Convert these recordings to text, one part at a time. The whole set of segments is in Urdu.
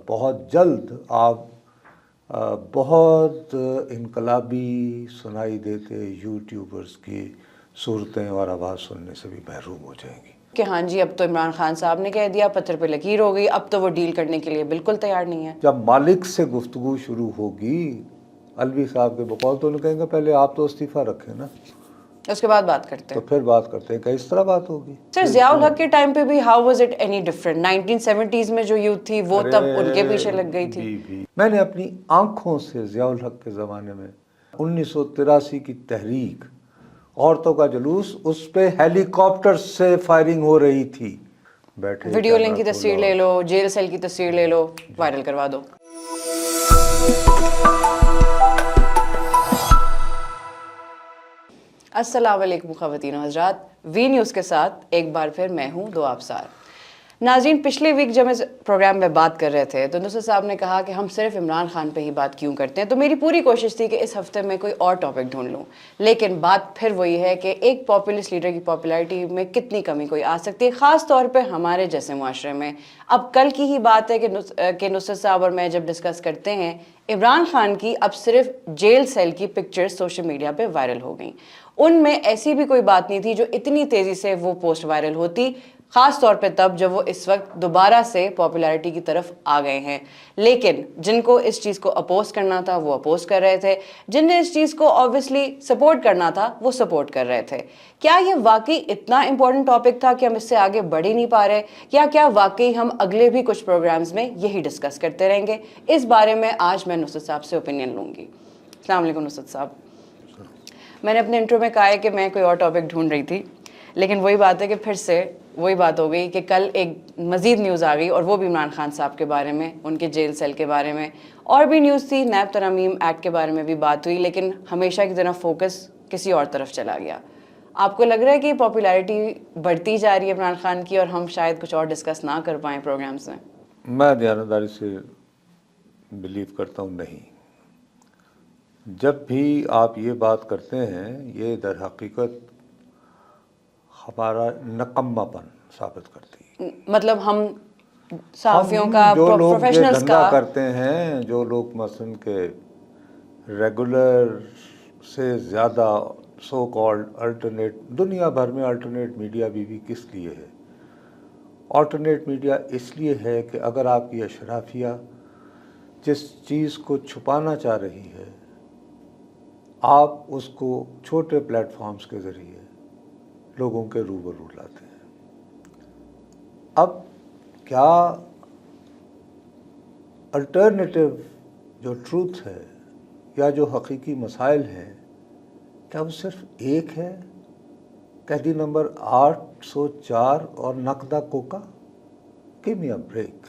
بہت جلد آپ بہت انقلابی سنائی دیتے یوٹیوبرز کی صورتیں اور آواز سننے سے بھی محروم ہو جائیں گی کہ ہاں جی اب تو عمران خان صاحب نے کہہ دیا، پتھر پہ لکیر ہو گئی، اب تو وہ ڈیل کرنے کے لیے بالکل تیار نہیں ہے. جب مالک سے گفتگو شروع ہوگی الوی صاحب کے بقول تو انہوں کہیں گے پہلے آپ تو استعفیٰ رکھیں نا، اس کے بعد بات کرتے تو ہیں. پھر بات کرتے ہیں کہ اس طرح بات ہوگی. سر ضیاء الحق کے ٹائم پہ بھی how was it any different? 1970s میں جو یوتھ تھی وہ تب ان کے پیچھے لگ گئی تھی. میں نے اپنی آنکھوں سے ضیاء الحق کے زمانے میں 1983 کی تحریک، عورتوں کا جلوس، اس پہ ہیلی کاپٹر سے فائرنگ ہو رہی تھی. بیٹھے ویڈیو لنک کی تصویر لے لو، جیل سیل کی تصویر لے لو، وائرل کروا دو. السلام علیکم خواتین و حضرات، وی نیوز کے ساتھ ایک بار پھر میں ہوں دو آبسار. ناظرین، پچھلے ویک جب اس پروگرام میں بات کر رہے تھے تو نصرت صاحب نے کہا کہ ہم صرف عمران خان پہ ہی بات کیوں کرتے ہیں، تو میری پوری کوشش تھی کہ اس ہفتے میں کوئی اور ٹاپک ڈھونڈ لوں، لیکن بات پھر وہی ہے کہ ایک پاپولسٹ لیڈر کی پاپولیرٹی میں کتنی کمی کوئی آ سکتی ہے، خاص طور پہ ہمارے جیسے معاشرے میں. اب کل کی ہی بات ہے کہ نصرت صاحب اور میں جب ڈسکس کرتے ہیں، عمران خان کی اب صرف جیل سیل کی پکچرز سوشل میڈیا پہ وائرل ہو گئیں. ان میں ایسی بھی کوئی بات نہیں تھی جو اتنی تیزی سے وہ پوسٹ وائرل ہوتی، خاص طور پہ تب جب وہ اس وقت دوبارہ سے پاپولیرٹی کی طرف آ گئے ہیں. لیکن جن کو اس چیز کو اپوز کرنا تھا وہ اپوز کر رہے تھے، جن نے اس چیز کو آبویسلی سپورٹ کرنا تھا وہ سپورٹ کر رہے تھے. کیا یہ واقعی اتنا امپورٹنٹ ٹاپک تھا کہ ہم اس سے آگے بڑھ ہی نہیں پا رہے، یا کیا واقعی ہم اگلے بھی کچھ پروگرامز میں یہی ڈسکس کرتے رہیں گے؟ اس بارے میں آج میں نصرت صاحب سے اوپینین لوں گی. السلام علیکم نصرت صاحب. میں نے اپنے انٹرو میں کہا ہے کہ میں کوئی اور ٹاپک ڈھونڈ رہی تھی، لیکن وہی بات ہے کہ پھر سے وہی بات ہو گئی کہ کل ایک مزید نیوز آ گئی، اور وہ بھی عمران خان صاحب کے بارے میں، ان کے جیل سیل کے بارے میں. اور بھی نیوز تھی، نیب ترامیم ایکٹ کے بارے میں بھی بات ہوئی، لیکن ہمیشہ کی طرح فوکس کسی اور طرف چلا گیا. آپ کو لگ رہا ہے کہ پاپولیرٹی بڑھتی جا رہی ہے عمران خان کی، اور ہم شاید کچھ اور ڈسکس نہ کر پائیں پروگرامز میں؟ میں دیانتداری سے بلیو کرتا ہوں نہیں. جب بھی آپ یہ بات کرتے ہیں یہ در حقیقت ہمارا نکما پن ثابت کرتی ہے. مطلب ہم صحافیوں کا، جو لوگ یہ پروفیشنلز دھندا کا کرتے ہیں، جو لوگ مثلاً کہ ریگولر سے زیادہ سو کالڈ الٹرنیٹ، دنیا بھر میں الٹرنیٹ میڈیا بھی کس لیے ہے؟ الٹرنیٹ میڈیا اس لیے ہے کہ اگر آپ کی اشرافیہ جس چیز کو چھپانا چاہ رہی ہے، آپ اس کو چھوٹے پلیٹ فارمز کے ذریعے لوگوں کے روبرو لاتے ہیں. اب کیا الٹرنیٹو جو ٹروتھ ہے یا جو حقیقی مسائل ہیں، کیا وہ صرف ایک ہے؟ قیدی نمبر 804 اور نقدہ کوکا؟ Give me a break.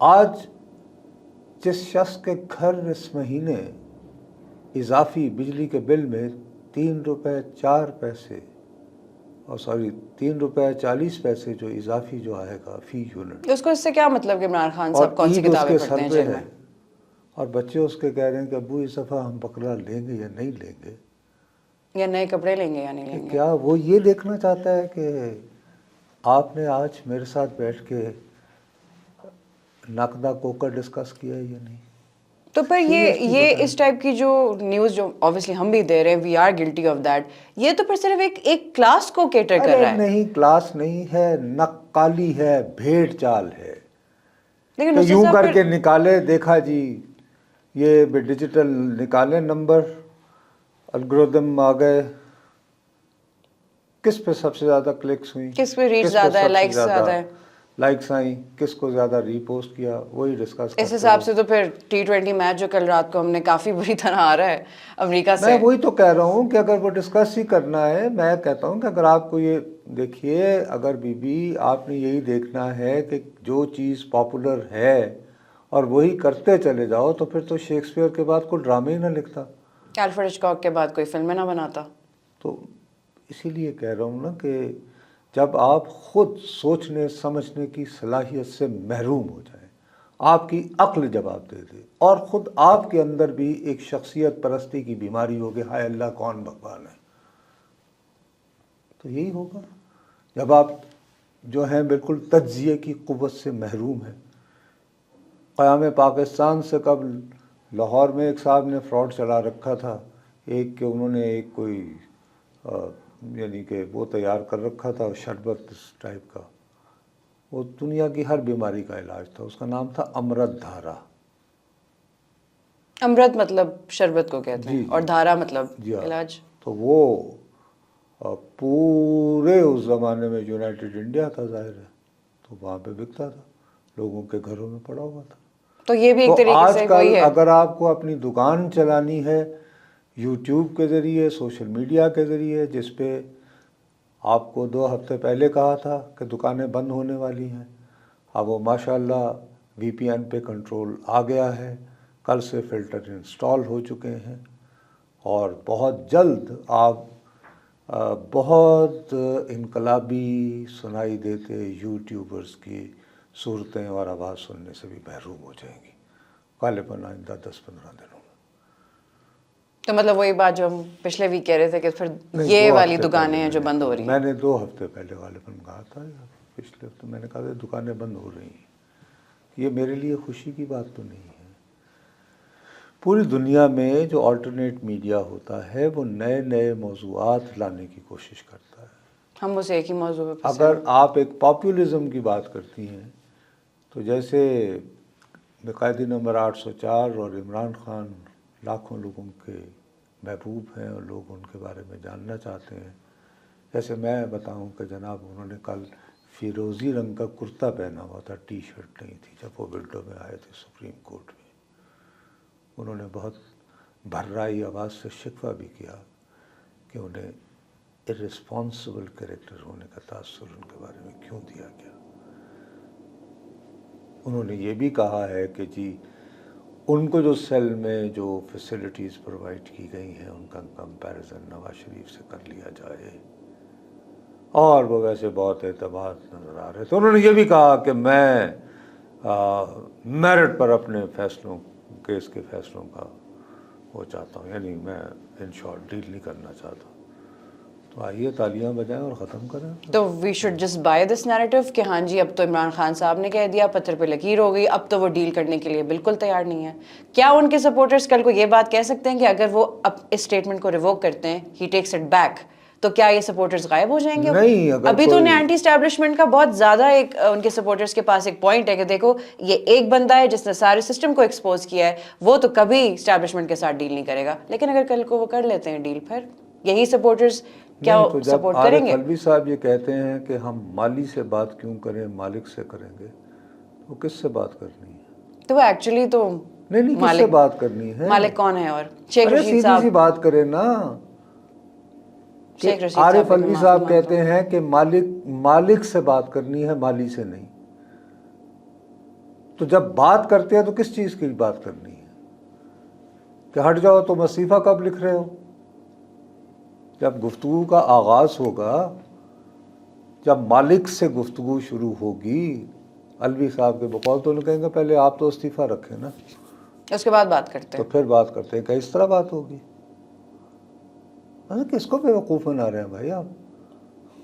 آج جس شخص کے گھر اس مہینے اضافی بجلی کے بل میں 3 روپے 4 پیسے اور 3 روپے 40 پیسے جو اضافی جو آئے گا فی یونٹ، اس کو اس سے کیا مطلب کہ عمران خان صاحب کون سی کتابیں پڑھتے ہیں جیل میں؟ اور بچے اس کے کہہ رہے ہیں کہ ابو اس دفعہ ہم بکرا لیں گے یا نہیں لیں گے، یا نئے کپڑے لیں گے یا نہیں لیں گے. کیا وہ یہ دیکھنا چاہتا ہے کہ آپ نے آج میرے ساتھ بیٹھ کے نقدہ کوکا ڈسکس کیا ہے یا نہیں؟ تو پھر یہ اس ٹائپ کی جو نیوز جو آبویسلی ہم بھی دے رہے ہیں، we are guilty of that, یہ تو پھر صرف ایک کلاس کو کیٹر کر رہا ہے. نہیں، کلاس نہیں ہے، نقالی ہے، بھیڑ چال ہے. لیکن یوں کر کے نکالے، دیکھا جی یہ ڈیجیٹل نکالے نمبر، الگوریدم آ گئے، کس پہ سب سے زیادہ کلکس ہوئی، کس پہ ریچ زیادہ ہے، لائکس زیادہ ہے، لائکس آئیں، کس کو زیادہ ری پوسٹ کیا، وہی ڈسکس. اس حساب سے تو پھر T20 میچ جو کل رات کو ہم نے کافی بری طرح آ رہا ہے امریکہ سے. میں وہی تو کہہ رہا ہوں کہ اگر وہ ڈسکس ہی کرنا ہے، میں کہتا ہوں کہ اگر آپ کو یہ دیکھیے، اگر آپ نے یہی دیکھنا ہے کہ جو چیز پاپولر ہے اور وہی کرتے چلے جاؤ، تو پھر تو شیکسپیئر کے بعد کوئی ڈرامے ہی نہ لکھتا، الفریڈ ہچکاک کے بعد کوئی فلمیں نہ بناتا. تو اسی لیے کہہ رہا ہوں نا کہ جب آپ خود سوچنے سمجھنے کی صلاحیت سے محروم ہو جائیں، آپ کی عقل جواب دے دے، اور خود آپ کے اندر بھی ایک شخصیت پرستی کی بیماری ہوگی، ہائے اللہ کون بھگوان ہے، تو یہی ہوگا. جب آپ جو ہیں بالکل تجزیے کی قوت سے محروم ہیں، قیام پاکستان سے قبل لاہور میں ایک صاحب نے فراڈ چلا رکھا تھا، ایک کہ انہوں نے ایک کوئی یعنی کہ وہ تیار کر رکھا تھا شربت اس ٹائپ کا، وہ دنیا کی ہر بیماری کا علاج تھا، اس کا نام تھا امرت دھارا۔ امرت مطلب شربت کو کہتے ہیں، جی اور دھارا مطلب جی ہاں، علاج۔ تو وہ پورے اس زمانے میں یونائٹڈ انڈیا تھا ظاہر ہے، تو وہاں پہ بکتا تھا، لوگوں کے گھروں میں پڑا ہوا تھا۔ تو یہ بھی ایک تو طریقے آج سے کل وہی ہے۔ اگر آپ کو اپنی دکان چلانی ہے یوٹیوب کے ذریعے، سوشل میڈیا کے ذریعے، جس پہ آپ کو 2 ہفتے پہلے کہا تھا کہ دکانیں بند ہونے والی ہیں، اب وہ ماشاءاللہ وی پی این پہ کنٹرول آ گیا ہے، کل سے فلٹر انسٹال ہو چکے ہیں، اور بہت جلد آپ بہت انقلابی سنائی دیتے یوٹیوبرز کی صورتیں اور آواز سننے سے بھی محروم ہو جائیں گی غالباً آئندہ 10-15 دنوں میں۔ تو مطلب وہی بات جو ہم پچھلے ویک کہہ رہے تھے کہ پھر نہیں، یہ 2 والی ہفتے دکانیں پہلے ہیں جو میں نے بند ہو کہا، رہی ہیں۔ میں نے 2 ہفتے پہلے غالباً کہا تھا، یا پچھلے ہفتے میں نے کہا کہ دکانیں بند ہو رہی ہیں۔ یہ میرے لیے خوشی کی بات تو نہیں ہے۔ پوری دنیا میں جو آلٹرنیٹ میڈیا ہوتا ہے وہ نئے نئے موضوعات لانے کی کوشش کرتا ہے۔ ہم اسے ایک ہی موضوع پہ پھنسے اگر ہیں۔ آپ ایک پاپولزم کی بات کرتی ہیں تو جیسے قائدی نمبر 804 اور عمران خان لاکھوں لوگوں کے محبوب ہیں اور لوگ ان کے بارے میں جاننا چاہتے ہیں، جیسے میں بتاؤں کہ جناب انہوں نے کل فیروزی رنگ کا کرتا پہنا ہوا تھا، ٹی شرٹ نہیں تھی، جب وہ ونڈو میں آئے تھے سپریم کورٹ میں۔ انہوں نے بہت بھررائی آواز سے شکوہ بھی کیا کہ انہیں ارسپانسبل کریکٹر ہونے کا تاثر ان کے بارے میں کیوں دیا گیا۔ انہوں نے یہ بھی کہا ہے کہ جی ان کو جو سیل میں جو فیسلٹیز پرووائڈ کی گئی ہیں ان کا کمپیریزن نواز شریف سے کر لیا جائے، اور وہ ویسے بہت اعتماد نظر آ رہے تھے۔ انہوں نے یہ بھی کہا کہ میں میرٹ پر اپنے فیصلوں، کیس کے فیصلوں کا وہ چاہتا ہوں، یعنی میں ان شارٹ ڈیل نہیں کرنا چاہتا۔ تو آئیے تالیاں بجائیں اور ختم کریں۔ تو we should just buy this narrative کہ ہاں جی اب تو عمران خان صاحب نے کہہ دیا، پتھر پہ لکیر ہو گئی، اب تو وہ ڈیل کرنے کے لیے بالکل تیار نہیں ہے۔ کیا ان کے سپورٹرز کل کو یہ بات کہہ سکتے ہیں کہ اگر وہ اب اس اسٹیٹمنٹ کو ریووک کرتے ہیں، ہی ٹیکس اٹ بیک، تو کیا یہ سپورٹرز غائب ہو جائیں گے؟ نہیں، اگر ابھی تو کوئی انہیں اینٹی اسٹیبلشمنٹ کا بہت زیادہ ایک ان کے سپورٹرز کے پاس ایک پوائنٹ ہے کہ دیکھو یہ ایک بندہ ہے جس نے سارے سسٹم کو ایکسپوز کیا ہے، وہ تو کبھی اسٹیبلشمنٹ کے ساتھ ڈیل نہیں کرے گا۔ لیکن اگر کل کو وہ کر لیتے ہیں ڈیل، پھر یہی سپورٹرز کیا نہیں، تو جب سپورٹ کریں عارف گے؟ الوی صاحب یہ کہتے ہیں کہ ہم مالی سے بات کیوں کریں، مالک سے کریں گے، وہ کس سے بات کرنی ہے؟ تو وہ ایکچولی تو نہیں، کس سے بات کرنی ہے؟ مالک کون ہے؟ اور شیخ ارے رشید سیدھی صاحب، سی بات کریں نا، کہ شیخ رشید عارف صاحب الوی معافی صاحب مانگتا کہتے ہوں۔ ہیں کہ مالک سے بات کرنی ہے، مالی سے نہیں۔ تو جب بات کرتے ہیں تو کس چیز کی بات کرنی ہے؟ کہ ہٹ جاؤ تو وظیفہ کب لکھ رہے ہو؟ جب گفتگو کا آغاز ہوگا، جب مالک سے گفتگو شروع ہوگی، الوی صاحب کے بقول تو انہوں کہیں گے پہلے آپ تو استعفیٰ رکھیں نا، اس کے بعد بات کرتے تو ہیں۔ پھر بات کرتے ہیں کہ اس طرح بات ہوگی۔ کس کو بیوقوف بنا رہے ہیں بھائی آپ؟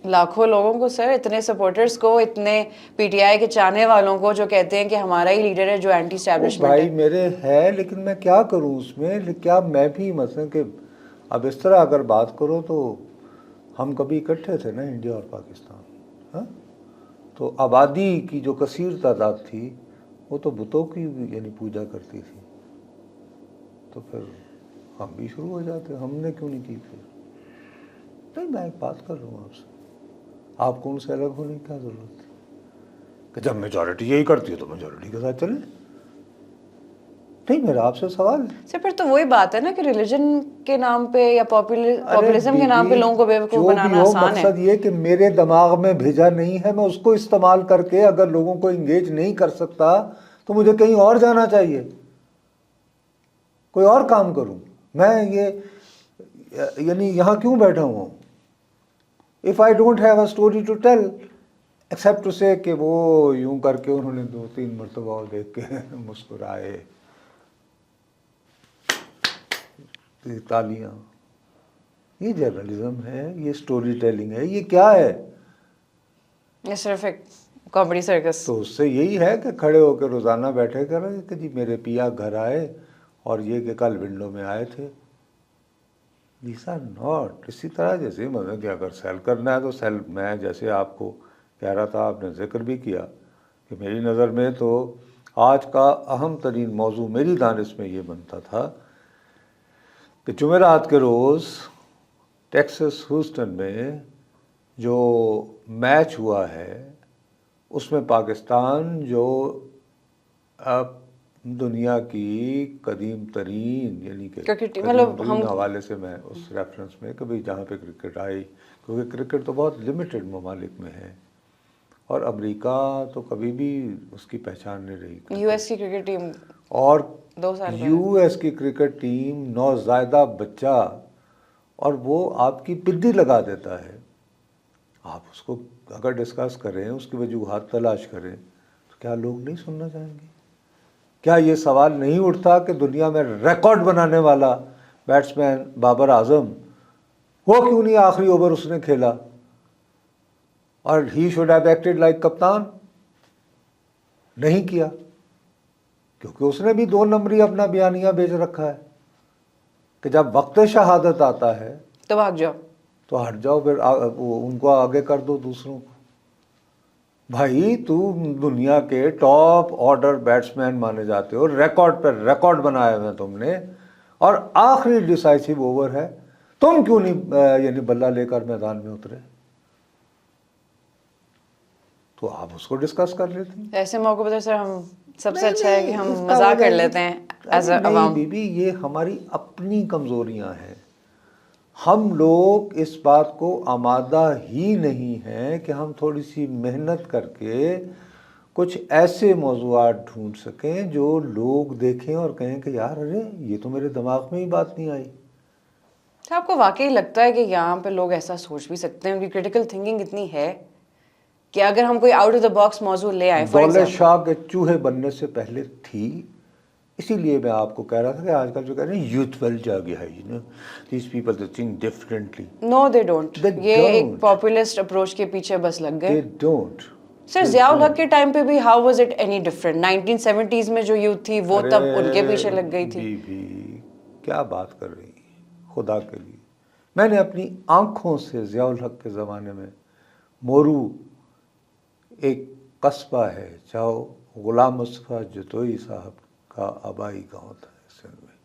لاکھوں لوگوں کو سر، اتنے سپورٹرز کو، اتنے پی ٹی آئی کے چاہنے والوں کو جو کہتے ہیں کہ ہمارا ہی لیڈر ہے جو اینٹی اسٹیبلشمنٹ بھائی ہے۔ میرے ہے، لیکن میں کیا کروں اس میں؟ کیا میں بھی مثلا کہ اب اس طرح اگر بات کرو تو ہم کبھی اکٹھے تھے نا انڈیا اور پاکستان، ہاں؟ تو آبادی کی جو کثیر تعداد تھی وہ تو بتوں کی یعنی پوجا کرتی تھی، تو پھر ہم بھی شروع ہو جاتے، ہم نے کیوں نہیں کی پھر؟ نہیں، میں ایک بات کر رہا ہوں آپ سے، آپ کو ان سے الگ ہونے کی کیا ضرورت ہے؟ کہ جب میجورٹی یہی کرتی ہے تو میجورٹی کے ساتھ چلیں۔ نہیں، میرا آپ سے سوال ہے۔ سر پھر تو وہی بات ہے نا کہ ریلیجن کے نام پہ یا پاپولزم کے نام پہ لوگوں کو بیوقوف جو بھی بنانا ہو، آسان ہے۔ مقصد یہ کہ میرے دماغ میں بھیجا نہیں ہے، میں اس کو استعمال کر کے اگر لوگوں کو انگیج نہیں کر سکتا تو مجھے کہیں اور جانا چاہیے، کوئی اور کام کروں۔ میں یہ یعنی یہاں کیوں بیٹھا ہوں؟ if I don't have a story to tell except to say کہ وہ یوں کر کے انہوں نے 2-3 مرتبہ اور دیکھ کے مسکرائے، تالیاں۔ یہ جرنلزم ہے، یہ سٹوری ٹیلنگ ہے، یہ کیا ہے؟ یہ صرف ایک کامیڈی سرکس. تو اس سے یہی ہے کہ کھڑے ہو کے روزانہ بیٹھے کر کہ جی میرے پیا گھر آئے اور یہ کہ کل ونڈو میں آئے تھے. These are not. اسی طرح جیسے مطلب کہ اگر سیل کرنا ہے تو سیل، میں جیسے آپ کو کہہ رہا تھا، آپ نے ذکر بھی کیا کہ میری نظر میں تو آج کا اہم ترین موضوع میری دانش میں یہ بنتا تھا کہ جمعرات کے روز ٹیکسس ہیوسٹن میں جو میچ ہوا ہے اس میں پاکستان جو اب دنیا کی قدیم ترین، یعنی کہ قدیم ترین حوالے سے میں اس ریفرنس میں کہ بھئی جہاں پہ کرکٹ آئی، کیونکہ کرکٹ تو بہت لمیٹڈ ممالک میں ہے اور امریکہ تو کبھی بھی اس کی پہچان نہیں رہی. یو ایس کی کرکٹ ٹیم اور 2 سال یو ایس کی کرکٹ ٹیم نوزائیدہ بچہ، اور وہ آپ کی پدی لگا دیتا ہے. آپ اس کو اگر ڈسکس کریں، اس کی وجوہات تلاش کریں تو کیا لوگ نہیں سننا چاہیں گے؟ کیا یہ سوال نہیں اٹھتا کہ دنیا میں ریکارڈ بنانے والا بیٹسمین بابر اعظم، وہ کیوں نہیں آخری اوور اس نے کھیلا؟ اور he should have acted like کپتان. نہیں کیا کیونکہ اس نے بھی 2 نمبری اپنا بیانیہ بیچ رکھا ہے کہ جب وقت شہادت آتا ہے تو بھاگ جاؤ، تو ہٹ جاؤ، پھر ان کو آگے کر دو دوسروں کو. بھائی تو دنیا کے ٹاپ آرڈر بیٹسمین مانے جاتے ہو، ریکارڈ پر ریکارڈ بنایا ہوئے تم نے، اور آخری ڈیسائسو اوور ہے، تم کیوں نہیں یعنی بلہ لے کر میدان میں اترے؟ تو آپ اس کو ڈسکس کر لیتے ہیں. ایسے موقع پر سر ہم سب سے اچھا ہے کہ ہم مذاق کر لیتے ہیں ایز اے عوام. بی بی یہ ہماری اپنی کمزوریاں ہیں. ہم لوگ اس بات کو آمادہ ہی نہیں ہیں کہ ہم تھوڑی سی محنت کر کے کچھ ایسے موضوعات ڈھونڈ سکیں جو لوگ دیکھیں اور کہیں کہ یار ارے یہ تو میرے دماغ میں ہی بات نہیں آئی. آپ کو واقعی لگتا ہے کہ یہاں پہ لوگ ایسا سوچ بھی سکتے ہیں؟ ان کی کریٹیکل تھنکنگ اتنی ہے کہ اگر ہم کوئی آؤٹ آف دا باکس موضوع لے آئیں، دولت شاہ کے چوہے بننے سے پہلے تھی. اسی لیے میں آپ کو کہہ رہا تھا کہ آج کل جو کہہ رہے ہیں یوتھ ویل جا گیا ہے، these people they think differently. No they don't. یہ ایک پاپولسٹ اپروچ کے پیچھے بس لگ گئے. They don't. سر ضیاء الحق کے ٹائم پہ بھی how was it any different? 1970s میں جو یوتھ تھی وہ تب ان کے پیچھے لگ گئی تھی. بھی کیا بات کر رہی خدا کے لیے. میں نے اپنی آنکھوں سے ضیاء الحق کے زمانے میں مورو ایک قصبہ ہے، چاہو غلام مصطفیٰ جتوئی صاحب کا آبائی گاؤں تھا سندھ میں،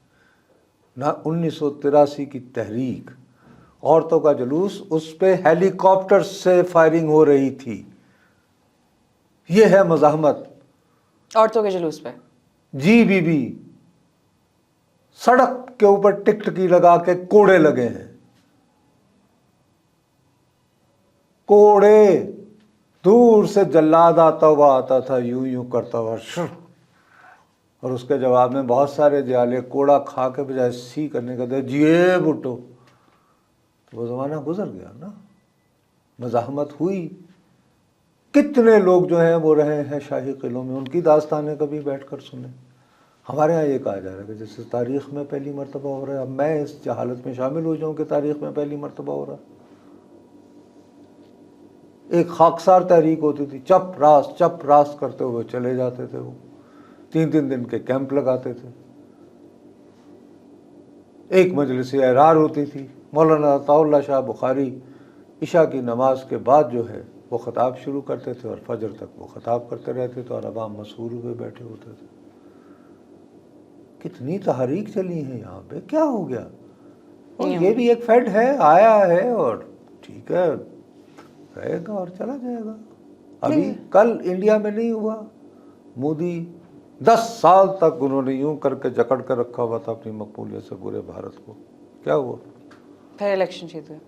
نہ 1983 کی تحریک، عورتوں کا جلوس، اس پہ ہیلی کاپٹر سے فائرنگ ہو رہی تھی. یہ ہے مزاحمت عورتوں کے جلوس پہ. جی بی بی سڑک کے اوپر ٹکٹکی لگا کے کوڑے لگے ہیں، کوڑے. دور سے جلاد آتا ہوا آتا تھا، یوں یوں کرتا ہوا اور اس کے جواب میں بہت سارے دیالے کوڑا کھا کے بجائے سی کرنے کا دے جیے بٹو. تو وہ زمانہ گزر گیا نا، مزاحمت ہوئی. کتنے لوگ جو ہیں وہ رہے ہیں شاہی قلعوں میں، ان کی داستانیں کبھی بیٹھ کر سنیں. ہمارے ہاں یہ کہا جا رہا ہے کہ جیسے تاریخ میں پہلی مرتبہ ہو رہا ہے. اب میں اس جہالت میں شامل ہو جاؤں کہ تاریخ میں پہلی مرتبہ ہو رہا ہے. ایک خاکسار تحریک ہوتی تھی، چپ راست کرتے ہوئے چلے جاتے تھے. وہ 3 دن کے کیمپ لگاتے تھے. ایک مجلس احرار ہوتی تھی. مولانا عطاء اللہ شاہ بخاری عشاء کی نماز کے بعد جو ہے وہ خطاب شروع کرتے تھے اور فجر تک وہ خطاب کرتے رہتے تھے اور عوام مسحور ہوئے بیٹھے ہوتے تھے. کتنی تحریک چلی ہے یہاں پہ، کیا ہو گیا؟ اور یہ بھی ایک فیڈ ہے، آیا ہے اور ٹھیک ہے رہے گا اور چلا جائے گا. ابھی کل انڈیا میں نہیں ہوا، مودی 10 سال تک انہوں نے یوں کر کے جکڑ کر رکھا ہوا تھا اپنی مقبولیت سے پورے بھارت کو. کیا ہوا؟ پھر الیکشن جیت گئے.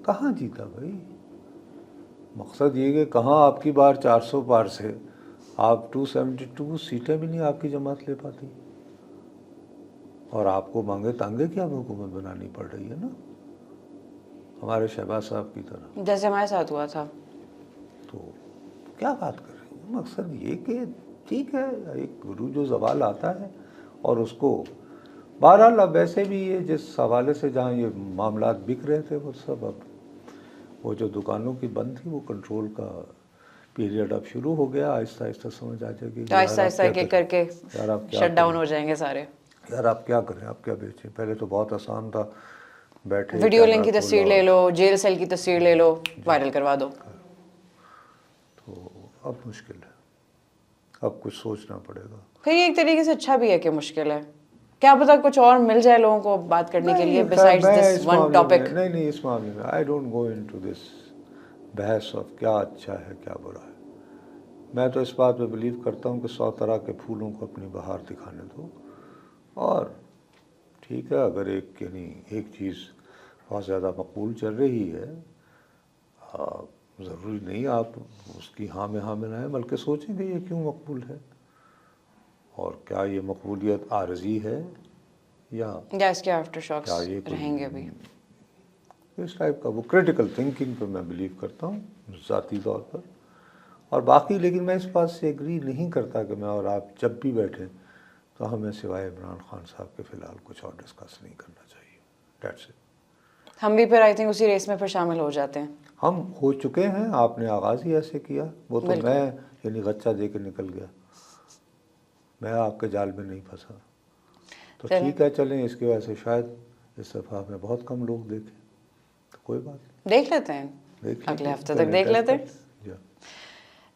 کہاں جیتا بھائی؟ مقصد یہ کہ کہاں آپ کی بار 400 پار سے آپ 272 سیٹیں بھی نہیں آپ کی جماعت لے پاتی، اور آپ کو مانگے تانگے کیا حکومت بنانی پڑ رہی ہے نا ہمارے شہباز صاحب کی طرح، جیسے ہمارے ساتھ ہوا تھا. تو کیا بات کر رہے ہیں؟ مقصد یہ کہ ٹھیک ہے ایک گرو جو زوال آتا ہے اور اس کو بہرحال. اب ویسے بھی یہ جس حوالے سے جہاں یہ معاملات بک رہے تھے وہ سب اب وہ جو دکانوں کی بند تھی وہ کنٹرول کا پیریڈ اب شروع ہو گیا, آہستہ آہستہ سمجھ آ جائے گی. تو آہستہ آہستہ ایک ایک کر کے یار آپ کیا شٹ ڈاؤن ہو جائیں گے سارے. یار آپ کیا کریں, آپ کیا بیچیں. پہلے تو بہت آسان تھا, بیٹھے ویڈیو لنک کی تصویر لے لو, جیل سیل کی تصویر لے لو, وائرل کروا دو. تو اب مشکل ہے, اب کچھ سوچنا پڑے گا. پھر یہ ایک طریقے سے اچھا بھی ہے کہ مشکل ہے, کیا پتا کچھ اور مل جائے لوگوں کو بات کرنے کے لیے besides this one topic. نہیں اس معاملے میں I don't go into this بحث آف کیا اچھا ہے کیا برا ہے. میں تو اس بات پہ بلیو کرتا ہوں کہ 100 طرح کے پھولوں کو اپنی بہار دکھانے دو. اور ٹھیک ہے, اگر ایک چیز بہت زیادہ مقبول چل رہی ہے, ضروری نہیں آپ اس کی ہاں میں نہ ہیں, بلکہ سوچیں کہ یہ کیوں مقبول ہے, اور کیا یہ مقبولیت عارضی ہے یا اس کے آفٹر شاکس رہیں گے بھی. اس ٹائپ کا وہ کریٹیکل تھنکنگ پہ میں بلیو کرتا ہوں ذاتی طور پر. اور باقی لیکن میں اس بات سے ایگری نہیں کرتا کہ میں اور آپ جب بھی بیٹھیں تو ہمیں سوائے عمران خان صاحب کے فی الحال کچھ اور ڈسکس نہیں کرنا چاہیے. That's it. ہم بھی پھر آئی تھنک اسی ریس میں پھر شامل ہو جاتے ہیں. ہم ہو چکے ہیں, آپ نے آغاز ہی ایسے کیا. وہ تو میں یعنی غچہ دے کے نکل گیا, میں آپ کے جال میں نہیں پھنسا. تو ٹھیک ہے, چلیں, اس کی وجہ سے شاید اس دفعہ میں بہت کم لوگ دیکھیں, تو کوئی بات نہیں, دیکھ لیتے ہیں, اگلے ہفتے تک دیکھ لیتے ہیں. Yeah.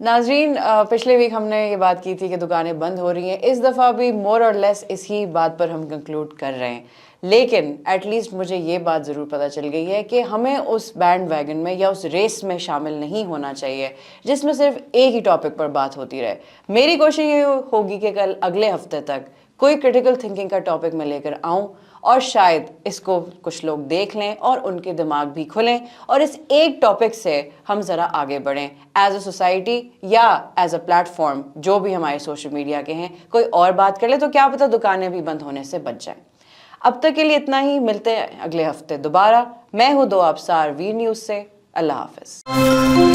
ناظرین, پچھلے ویک ہم نے یہ بات کی تھی کہ دکانیں بند ہو رہی ہیں, اس دفعہ بھی مور اور لیس اسی بات پر ہم کنکلوڈ کر رہے ہیں. لیکن ایٹ لیسٹ مجھے یہ بات ضرور پتہ چل گئی ہے کہ ہمیں اس بینڈ ویگن میں یا اس ریس میں شامل نہیں ہونا چاہیے جس میں صرف ایک ہی ٹاپک پر بات ہوتی رہے. میری کوشش یہ ہوگی کہ کل اگلے ہفتے تک کوئی کریٹیکل تھنکنگ کا ٹاپک میں لے کر آؤں, اور شاید اس کو کچھ لوگ دیکھ لیں اور ان کے دماغ بھی کھلیں, اور اس ایک ٹاپک سے ہم ذرا آگے بڑھیں ایز اے سوسائٹی یا ایز اے پلیٹ فارم. جو بھی ہمارے سوشل میڈیا کے ہیں, کوئی اور بات کر لے تو کیا پتہ دکانیں بھی بند ہونے سے بچ جائیں. اب تک کے لیے اتنا ہی, ملتے ہیں اگلے ہفتے دوبارہ. میں ہوں دو آبسار وی نیوز سے. اللہ حافظ.